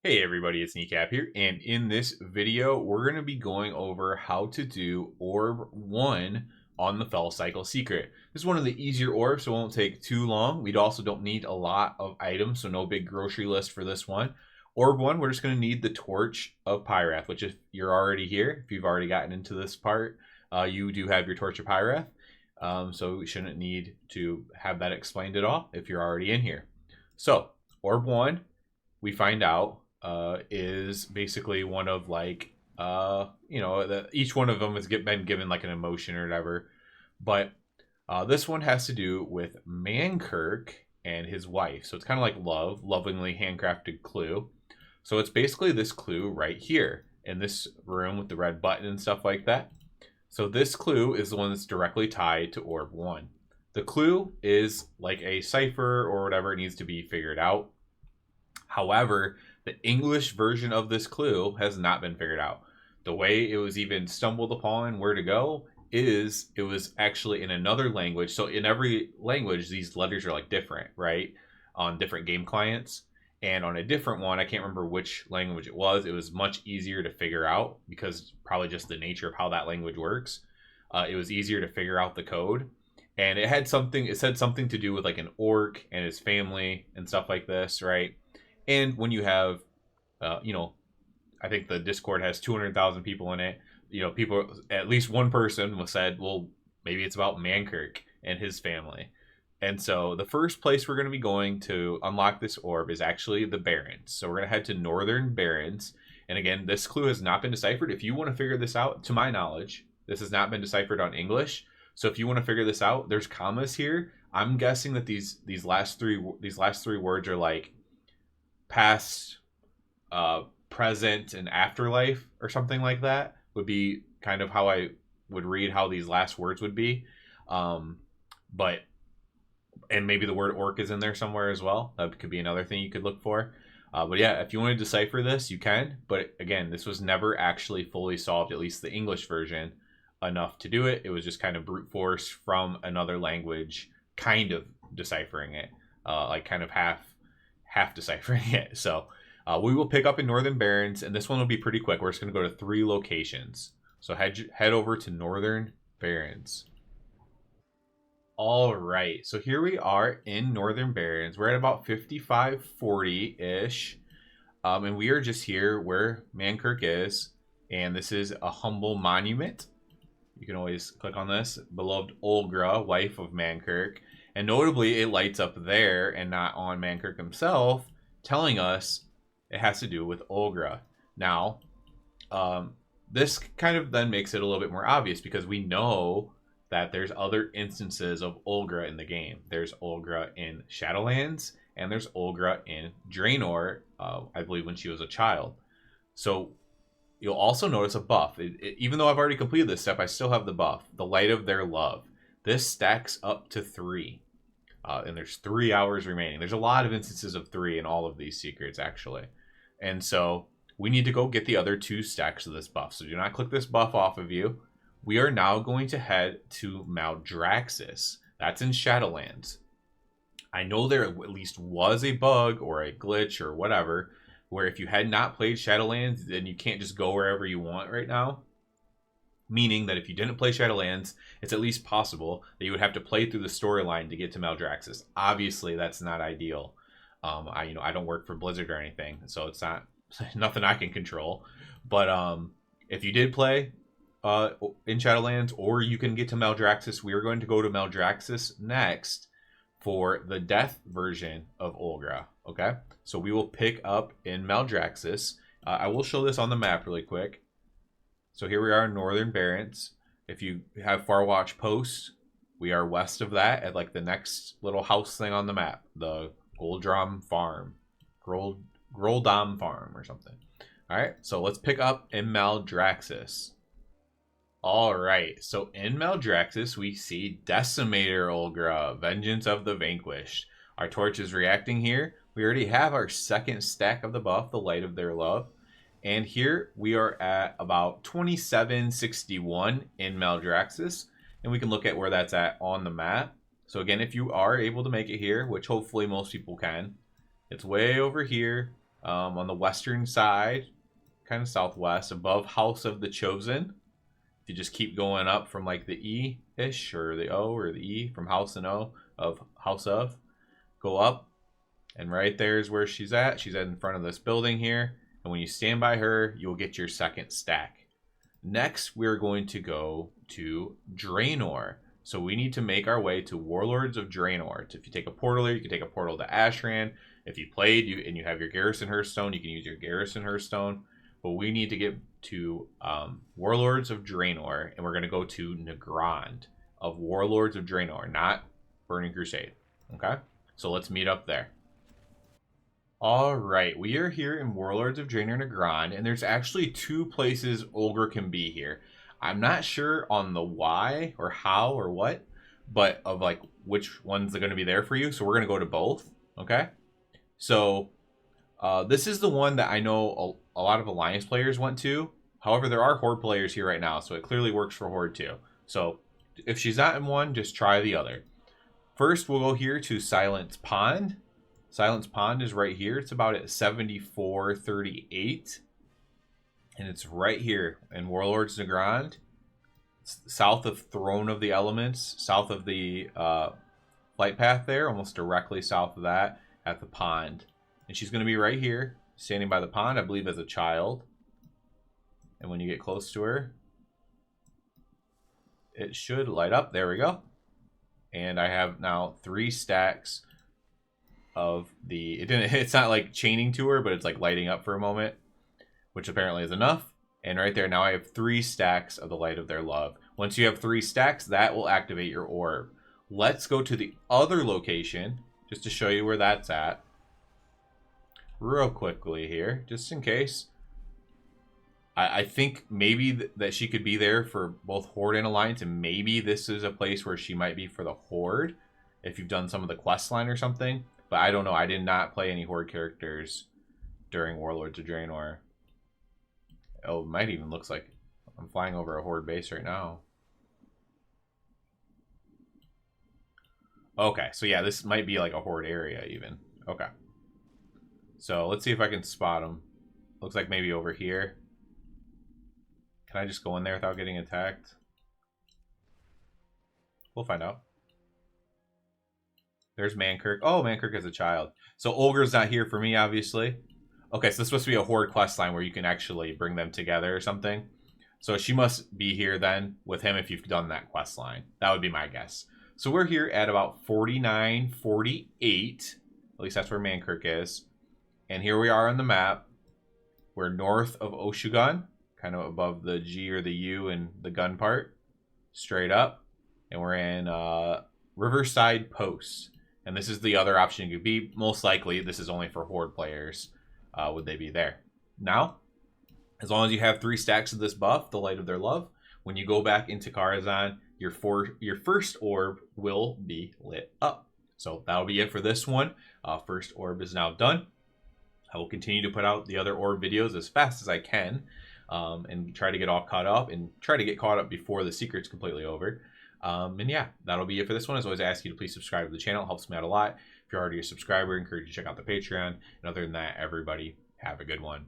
Hey everybody, it's Kneecap here, and in this video, we're going to be going over how to do Orb 1 on the Felcycle Secret. This is one of the easier orbs, so it won't take too long. We also don't need a lot of items, so no big grocery list for this one. Orb 1, we're just going to need the Torch of Pyrath, which if you're already here, if you've already gotten into this part, you do have your Torch of Pyrath. So we shouldn't need to have that explained at all if you're already in here. So, Orb 1, we find out is basically one of like each one of them has been given like an emotion or whatever, but this one has to do with Mankirk and his wife. So it's kind of like lovingly handcrafted clue. So it's basically this clue right here in this room with the red button and stuff like that. So this clue is the one that's directly tied to Orb 1. The clue is like a cipher or whatever, it needs to be figured out. However, the English version of this clue has not been figured out. The way it was even stumbled upon where to go is it was actually in another language. So in every language, these letters are like different, right? On different game clients. And on a different one, I can't remember which language it was much easier to figure out because probably just the nature of how that language works. It was easier to figure out the code. And it said something to do with like an orc and his family and stuff like this, right? And when you have, I think the Discord has 200,000 people in it. People, at least one person said, well, maybe it's about Mankirk and his family. And so the first place we're going to be going to unlock this orb is actually the Barrens. So we're going to head to Northern Barrens. And again, this clue has not been deciphered. If you want to figure this out, to my knowledge, this has not been deciphered on English. So if you want to figure this out, there's commas here. I'm guessing that these last three words are like past, present, and afterlife or something like that would be kind of how I would read how these last words would be. But maybe the word orc is in there somewhere as well. That could be another thing you could look for. But yeah, if you want to decipher this, you can. But again, this was never actually fully solved, at least the English version, enough to do it. It was just kind of brute force from another language, kind of deciphering it, like kind of half deciphering it. So we will pick up in Northern Barrens, and this one will be pretty quick. We're just going to go to 3 locations. So head over to Northern Barrens. All right, so here we are in Northern Barrens. We're at about 5540-ish, and we are just here where Mankirk is, and this is a humble monument. You can always click on this. Beloved Olgra, wife of Mankirk. And notably, it lights up there and not on Mankirk himself, telling us it has to do with Olgra. Now, this kind of then makes it a little bit more obvious because we know that there's other instances of Olgra in the game. There's Olgra in Shadowlands, and there's Olgra in Draenor, I believe when she was a child. So you'll also notice a buff. Even though I've already completed this step, I still have the buff, the Light of Their Love. This stacks up to 3. And there's 3 hours remaining. There's a lot of instances of 3 in all of these secrets, actually. And so we need to go get the other 2 stacks of this buff. So do not click this buff off of you. We are now going to head to Maldraxxus. That's in Shadowlands. I know there at least was a bug or a glitch or whatever, where if you had not played Shadowlands, then you can't just go wherever you want right now. Meaning that if you didn't play Shadowlands, it's at least possible that you would have to play through the storyline to get to Maldraxxus. Obviously, that's not ideal. I don't work for Blizzard or anything, so it's not nothing I can control. But if you did play in Shadowlands, or you can get to Maldraxxus, we are going to go to Maldraxxus next for the death version of Olgra. Okay, so we will pick up in Maldraxxus. I will show this on the map really quick. So here we are in Northern Barrens. If you have Farwatch Post, we are west of that at like the next little house thing on the map, the Groldam Farm or something. All right, so let's pick up in Maldraxxus. All right, so in Maldraxxus, we see Decimator Olgra, Vengeance of the Vanquished. Our torch is reacting here. We already have our second stack of the buff, the Light of Their Love. And here we are at about 2761 in Maldraxxus. And we can look at where that's at on the map. So again, if you are able to make it here, which hopefully most people can, it's way over here. on the western side, kind of southwest, above House of the Chosen. If you just keep going up from like the E-ish or the O or the E, from House and O of House of, go up, and right there is where she's at. She's in front of this building here, and when you stand by her, you'll get your second stack. Next, we're going to go to Draenor. So we need to make our way to Warlords of Draenor. If you take a portal here, you can take a portal to Ashran. If you played and you have your Garrison Hearthstone, you can use your Garrison Hearthstone. But we need to get to Warlords of Draenor, and we're going to go to Nagrand of Warlords of Draenor, not Burning Crusade. Okay? So let's meet up there. All right, we are here in Warlords of Draenor Nagrand, and there's actually 2 places Ogre can be here. I'm not sure on the why or how or what, but of like which ones are going to be there for you. So we're going to go to both. Okay. So this is the one that I know a lot of Alliance players went to. However, there are Horde players here right now, so it clearly works for Horde too. So if she's not in one, just try the other. First, we'll go here to Silence Pond. Silence Pond is right here. It's about at 7438. And it's right here in Warlords Nagrand. It's south of Throne of the Elements, south of the flight path there, almost directly south of that at the pond. And she's going to be right here, standing by the pond, I believe as a child. And when you get close to her, it should light up. There we go. And I have now 3 stacks of the... It's not like chaining to her, but it's like lighting up for a moment, which apparently is enough. And right there, now I have 3 stacks of the Light of Their Love. Once you have 3 stacks, that will activate your orb. Let's go to the other location, just to show you where that's at. Real quickly here, just in case. I think maybe that she could be there for both Horde and Alliance, and maybe this is a place where she might be for the Horde, if you've done some of the quest line or something. But I don't know. I did not play any Horde characters during Warlords of Draenor. Oh, it might even looks like I'm flying over a Horde base right now. Okay, so yeah, this might be like a Horde area even. Okay. So let's see if I can spot them. Looks like maybe over here. Can I just go in there without getting attacked? We'll find out. There's Mankirk. Oh, Mankirk as a child. So Ogre's not here for me, obviously. Okay, so this is supposed to be a Horde quest line where you can actually bring them together or something. So she must be here then with him if you've done that quest line. That would be my guess. So we're here at about 4948. At least that's where Mankirk is. And here we are on the map. We're north of Oshugun, kind of above the G or the U and the gun part. Straight up. And we're in Riverside Post. And this is the other option you could be. Most likely, this is only for Horde players. Would they be there? Now, as long as you have 3 stacks of this buff, the Light of Their Love, when you go back into Karazhan, your first orb will be lit up. So that'll be it for this one. First orb is now done. I will continue to put out the other orb videos as fast as I can, and try to get all caught up and try to get caught up before the secret's completely over. And yeah, that'll be it for this one. As always, I ask you to please subscribe to the channel. It helps me out a lot. If you're already a subscriber, I encourage you to check out the Patreon. And other than that, everybody, have a good one.